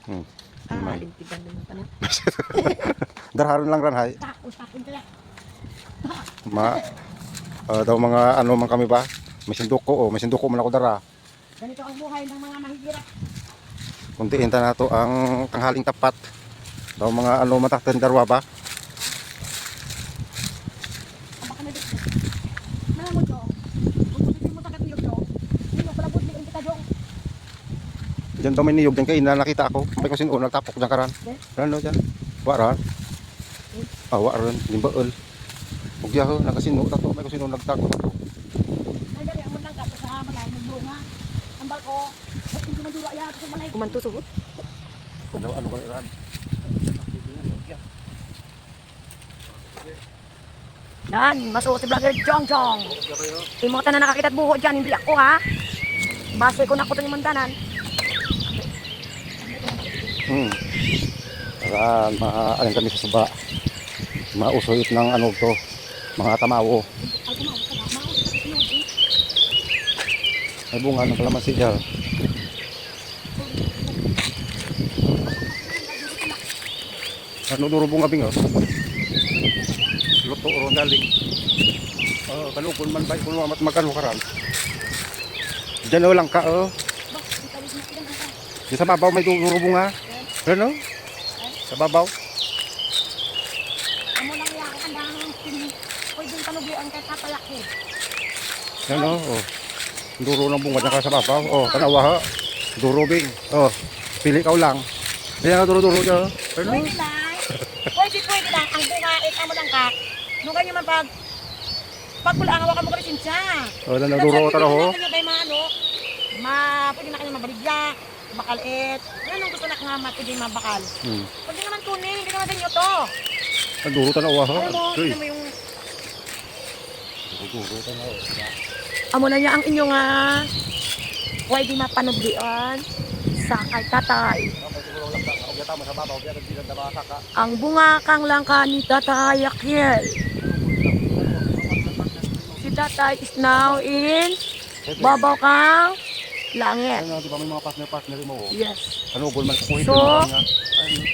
Lintigan naman pa na. Daraharon lang ranhay. Tapon kaya. Daw mga ano man kami ba? May sinduko may sinduko man ako dara. Ganito ang buhay ng mga mahihirap. Kuntiin ta nato ang tanghaling tapat. Daw mga ano matakten darwa ba? Baka na dito. Malamod ko. Kung mo tagat niyog ko. Hindi pala budli ang kita dong. Diyan daw may niyog diyan kay nakita ako. May ko sinuon nagtapok diyan karan. Ano diyan? Waran. Waran, limbaol. Ugya ho nakasino ta to, may ko sinuon nagtapok to. Ay dali ang lang ka sa malay ng bunga. Ang barko. Hindi man dura ya sa malay. Kumanto suot. Ano ba iran? Dan, masuot si vlogger Jong Jong. Imo ta na nakakita at buho diyan, hindi ako ha. Base ko na ko tong mandanan. Para maaling kami sa suba. Mausuit ng ano to, mga tamawo. May bunga ng kalamansi dyan. Ano duro bunga bingo? Luto ron daling. Kanukon man ba kung mat magkano karan. Diyan lang ka Di sa babaw may duro bunga. Ano? Sa babaw. Amo lang ya ako kandang pwedeng panubian kay kapalaki. Ano? Duro ng bunga diyan ka sa babaw. Tanawa ha. Duro bing. Pili ka lang. Kaya duro-duro dyan. Ano? Pwede lang. Pwede lang. Ang bunga, amo lang ka. Nung ganyan man pagpulaan, hawakan mo ka rin siya. Duro ka na ho. Pwede na kanya mabaligya, bakalit. Anong gusto na nga pwede mabakal? Pwede naman tuning, hindi naman ganyo to. Duro tanawa ha. Alam mo, hindi mo yung... Duro tanawa. Amo na niya ang inyong pwede mapanublian sa kay tatay. Ang bunga kang langka ni Tatay Yakiel. Si Tatay is now in babaw kang langit. Ano, di ba may mga partner mo? Yes. Ano, gulman kukuhin. So,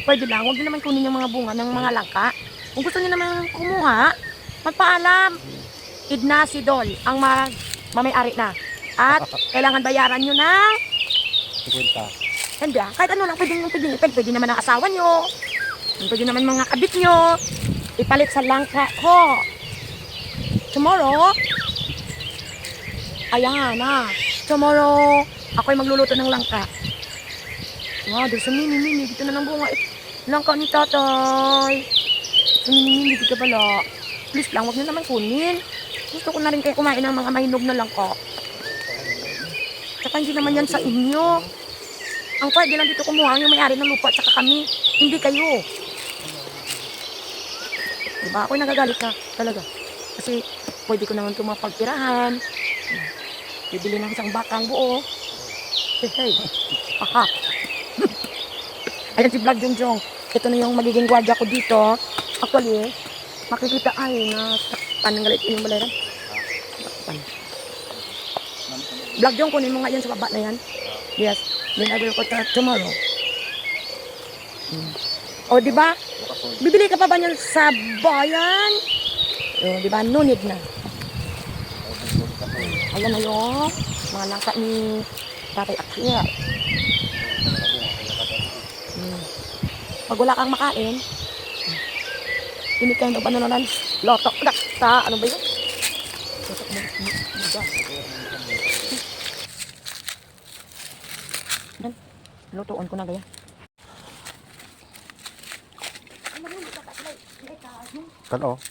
pwede lang. Huwag din naman kunin yung mga bunga ng mga langka. Kung gusto niyo naman kumuha, magpaalam. Idna si Dol ang mamayari na. At kailangan bayaran nyo ng 50. hindi kahit ano lang pwede naman ang asawa nyo. Pwede naman mga kabit nyo. Ipalit sa langka ko. Tomorrow, ayan tomorrow, ako'y magluluto ng langka. Wow, doon sa mini, dito na ng bunga. Langka ni tatay. Sa mini, dito pala. Please lang, huwag nyo naman kunin. Gusto ko na rin kayo kumain ng mga mahinog na langka. Saka hindi naman yan sa inyo. Ang pwede lang dito kumuha yung may-ari ng lupa at saka kami. Hindi kayo. Diba? Ako'y nagagalit ka talaga. Kasi pwede ko naman ito mapagtirahan. Bibili ng isang bakang buo. Hey. Aha. Ayan si Vlog Jongjong. Ito na yung magiging gwardiya ko dito. Actually, makikita ay na takpan ng galit yung balaran. Takpan. Vlog Jong, kunin mo nga yan sa baba na yan. Yes. Then I will cut tomorrow. O, di ba? Bibili ka pa ba niyan sa bayan? O, di ba? No need na. Ayan na yung mga langka ni Tatay Akia. Pag wala kang makain, pinikain o bananan, lotok sa ano ba yun? Lotok mo. Lutuan ko na gaya. Kano?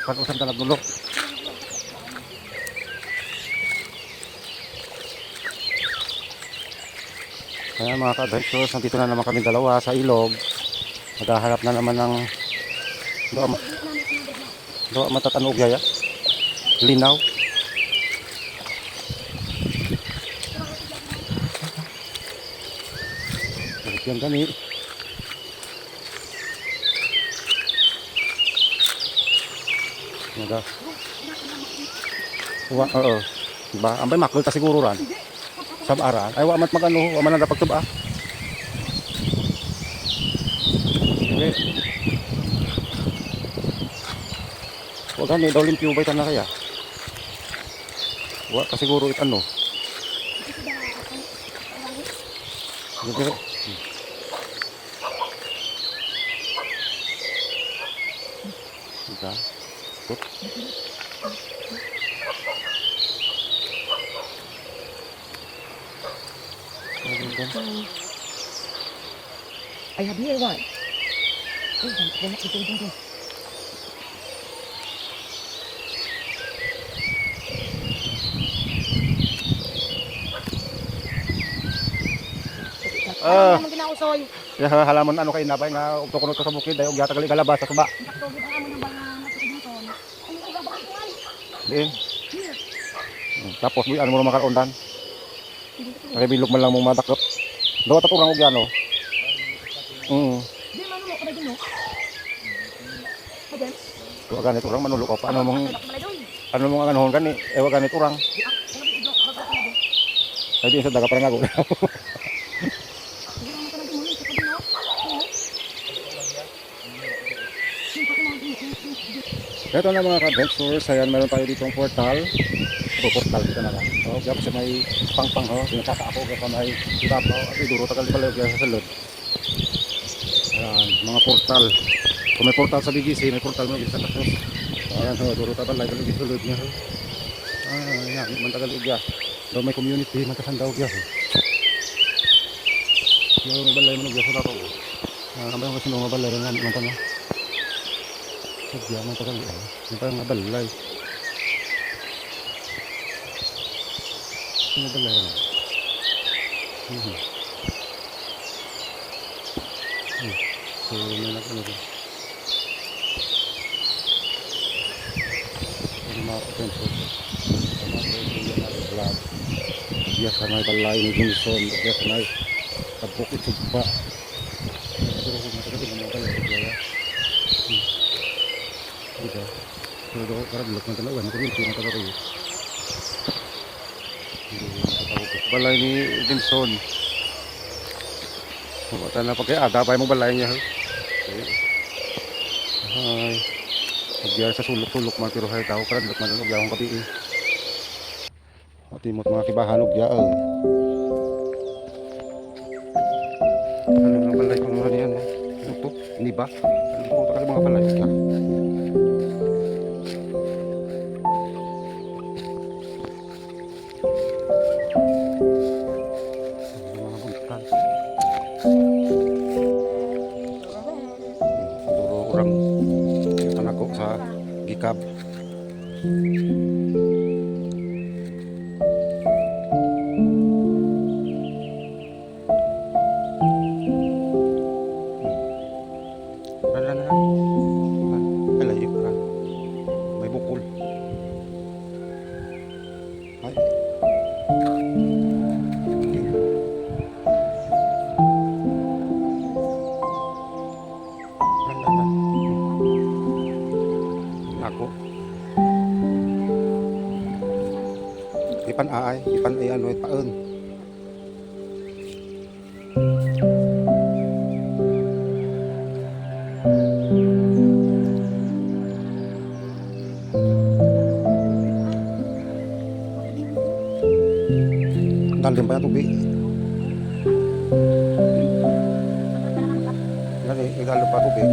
Kano saan ka naglulok? Kaya mga ka-adventures, nandito na naman kami dalawa sa ilog. Naghahanap na naman ng doa matatanog yaya. Linaw. Yan kami. Oo. Diba? Ambay makul ta siguro ran. Sabaran. Ay, wa man magano, wa man na pagtuba. Okay. Wa gani daw limpyo ba na kaya? Wa ka siguro it ano. Sige. Ika. Tut. I have here one. Oh, dito. Ah. Ano ginausoy? Ya halaman ano kay nabay nga ugto kuno sa bukid dayo gyata gali galabas sa suba. Takto gid ang amo ng bala na sa dito. Ano ka ba kuan? Diin. Tapos buy ano mo makarondan. Kay bilog man lang mo madakop. Daw ta urang og yano. Di man mo kada dino. Hagen. Wa ganit urang manulo ko paano mong Ano mong anahon gani wa ganit urang. Ay di sa daga parang ako. Ito na mga ka-adventures, ayan meron tayo ditong portal. Ito portal dito na lang. So, kaya kasi may pang-pang ho, sinataka ako kaya may ibabaw at iduro tagal pala kaya sa salud. Ayan, mga portal. Kung may portal sa BGC, may portal mo sa Kasos. Ayan ho, duro tagal tagal sa salud niya ho. Ayan, mantagal ugya. Daw may community, magkasandaw ugya ho. Yung mabalay mo ugya sa tato. Kamay mo kasi nung mabalay rin namin mantanong. Sadya man tagal eh. Yung parang nabalay. Yung nabalay rin. So, may nag-ano rin. Ano mga potential. Ano mga vlog. Diya sa may balay ni Jinson. Diya sa may kabukit sugpa. Siguro kung matagal yung mga balay. Diya. Diba? Pero daw karang lok ng tanawan, community ng taga kayo. Balay ni Edinson. Mabata na pagkaya, pay mo balay niya. Ay, nagyar sa sulok-sulok man, pero hay tao karang lok man ng ugyahong kapi. Matimot mga kibahan ugya. Ano nga balay ko naman yan? Ano to? Ini ba? Ano po talaga mga balay ugya? Duro orang tanako sa gikab. Alayo ka. May bukol. Ay. Ako. Ipan ay ano paen. Dalim pa yung tubig. Dalim pa tubig.